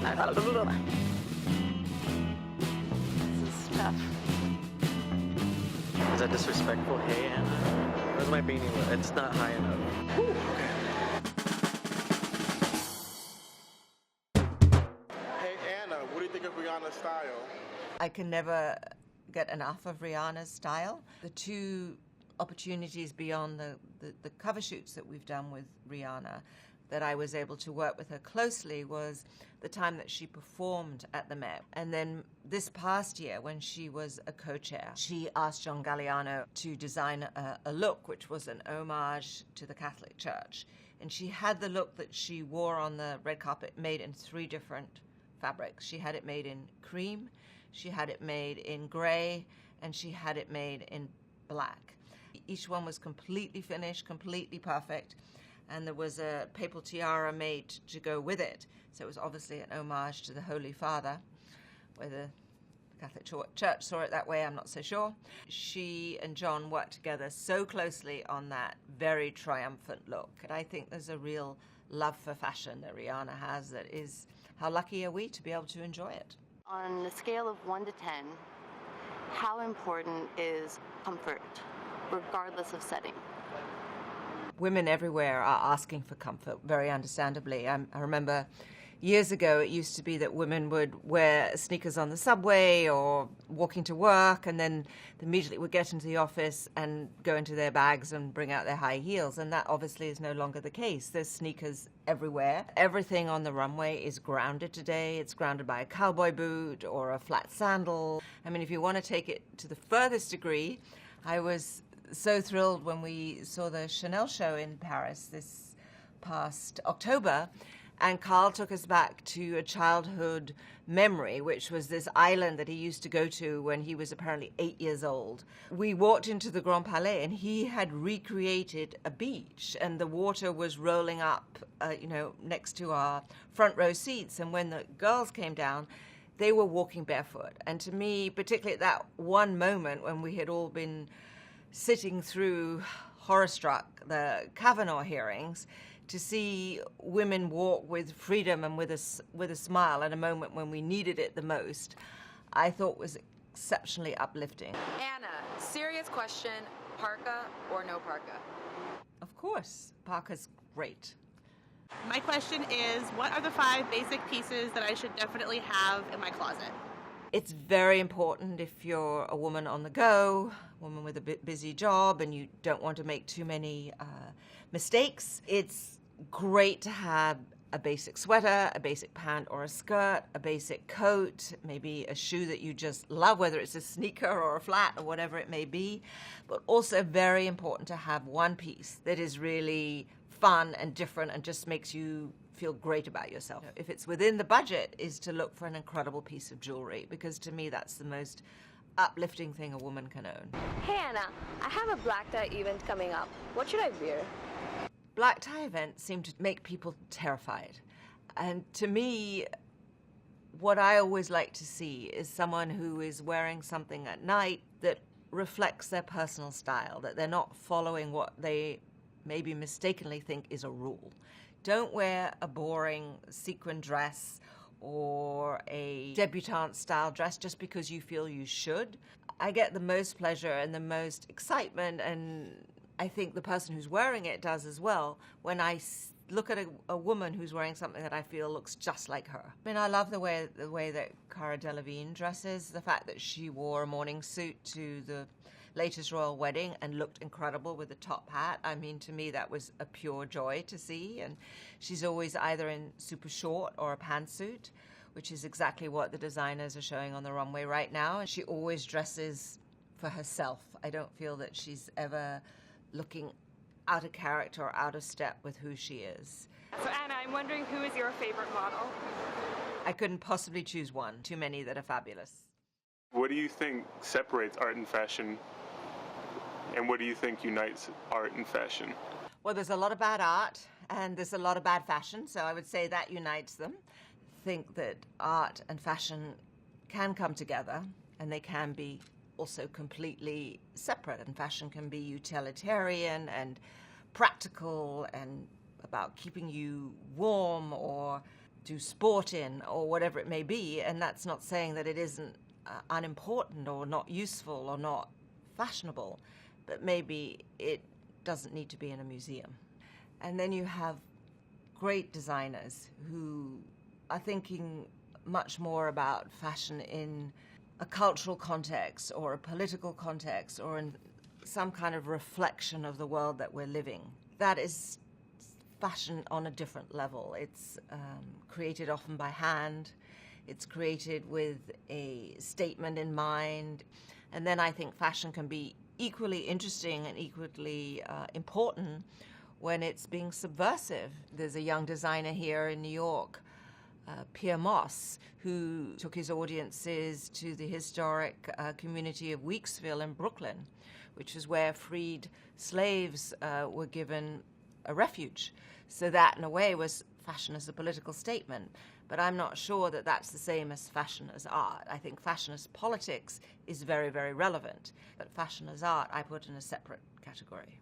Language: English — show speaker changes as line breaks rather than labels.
This is tough.
Is that disrespectful? Hey, Anna. Where's my beanie? It's not high enough.
Whew. Hey, Anna, what do you think of Rihanna's style?
I can never get enough of Rihanna's style. The two opportunities beyond the cover shoots that we've done with Rihanna that I was able to work with her closely was the time that she performed at the Met. And then this past year, when she was a co-chair, she asked John Galliano to design a look which was an homage to the Catholic Church. And she had the look that she wore on the red carpet made in 3 different fabrics. She had it made in cream, she had it made in gray, and she had it made in black. Each one was completely finished, completely perfect, and there was a papal tiara made to go with it. So it was obviously an homage to the Holy Father. Whether the Catholic Church saw it that way, I'm not so sure. She and John worked together so closely on that very triumphant look. And I think there's a real love for fashion that Rihanna has that is, how lucky are we to be able to enjoy it?
On a scale of 1 to 10, how important is comfort, regardless of setting?
Women everywhere are asking for comfort, very understandably. I remember years ago it used to be that women would wear sneakers on the subway or walking to work, and then immediately would get into the office and go into their bags and bring out their high heels, and that obviously is no longer the case. There's sneakers everywhere. Everything on the runway is grounded today. It's grounded by a cowboy boot or a flat sandal. I mean, if you want to take it to the furthest degree, I was so thrilled when we saw the Chanel show in Paris this past October, and Carl took us back to a childhood memory, which was this island that he used to go to when he was apparently 8 years old. We walked into the Grand Palais, and he had recreated a beach, and the water was rolling up, next to our front row seats. And when the girls came down, they were walking barefoot. And to me, particularly at that one moment when we had all been sitting through, horror-struck, the Kavanaugh hearings, to see women walk with freedom and with a smile at a moment when we needed it the most, I thought was exceptionally uplifting.
Anna, serious question, parka or no parka?
Of course, parka's great.
My question is, what are the 5 basic pieces that I should definitely have in my closet?
It's very important if you're a woman on the go, a woman with a busy job, and you don't want to make too many mistakes. It's great to have a basic sweater, a basic pant or a skirt, a basic coat, maybe a shoe that you just love, whether it's a sneaker or a flat or whatever it may be. But also very important to have one piece that is really fun and different and just makes you feel great about yourself. If it's within the budget, is to look for an incredible piece of jewelry, because to me that's the most uplifting thing a woman can own.
Hey Anna, I have a black tie event coming up. What should I wear?
Black tie events seem to make people terrified. And to me, what I always like to see is someone who is wearing something at night that reflects their personal style, that they're not following what they maybe mistakenly think is a rule. Don't wear a boring sequin dress or a debutante-style dress just because you feel you should. I get the most pleasure and the most excitement, and I think the person who's wearing it does as well, when I look at a woman who's wearing something that I feel looks just like her. I mean, I love the way that Cara Delevingne dresses, the fact that she wore a morning suit to the latest royal wedding and looked incredible with a top hat. I mean, to me, that was a pure joy to see. And she's always either in super short or a pantsuit, which is exactly what the designers are showing on the runway right now. And she always dresses for herself. I don't feel that she's ever looking out of character or out of step with who she is.
So Anna, I'm wondering, who is your favorite model?
I couldn't possibly choose one. Too many that are fabulous.
What do you think separates art and fashion? And what do you think unites art and fashion?
Well, there's a lot of bad art and there's a lot of bad fashion, so I would say that unites them. I think that art and fashion can come together, and they can be also completely separate. And fashion can be utilitarian and practical and about keeping you warm or do sport in or whatever it may be. And that's not saying that it isn't unimportant or not useful or not fashionable, but maybe it doesn't need to be in a museum. And then you have great designers who are thinking much more about fashion in a cultural context or a political context or in some kind of reflection of the world that we're living. That is fashion on a different level. It's created often by hand. It's created with a statement in mind. And then I think fashion can be equally interesting and equally important when it's being subversive. There's a young designer here in New York, Pierre Moss, who took his audiences to the historic community of Weeksville in Brooklyn, which is where freed slaves were given a refuge. So that, in a way, was fashion as a political statement. But I'm not sure that that's the same as fashion as art. I think fashion as politics is very, very relevant. But fashion as art, I put in a separate category.